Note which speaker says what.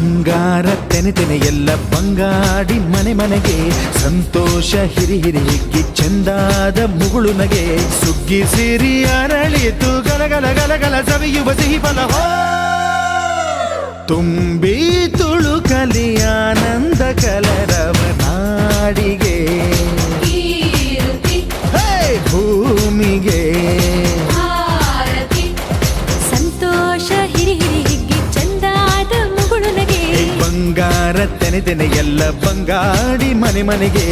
Speaker 1: ಬಂಗಾರ ತೆನೆ ತೆನೆ ಎಲ್ಲ ಬಂಗಾಡಿ ಮನೆ ಮನೆಗೆ ಸಂತೋಷ ಹಿರಿ ಹಿರಿ ಹಿಗ್ಗಿ ಚೆಂದಾದ ಮುಗುಳು ನಗೆ ಸುಗ್ಗಿ ಸಿರಿ ಅರಳಿತು ಗಲಗಲ ಗಲಗಲ ಸವಿಯುವ ಸಿಹಿ ಫಲ ತುಂಬಿ ತುಳುಕಲಿ ಆನಂದ ಕಲರವ ನಾಡಿಗೆ ಭೂಮಿಗೆ
Speaker 2: ಸಂತೋಷ ಹಿರಿ ಹಿರಿ ಹಿಗ್ಗಿ ಚಂದಾದ ಮುಗುಳು ನಗೆ
Speaker 1: ಬಂಗಾರ ತೆನೆ ತೆನೆ ಎಲ್ಲ ಬಂಗಾಡಿ ಮನೆ ಮನೆಗೆ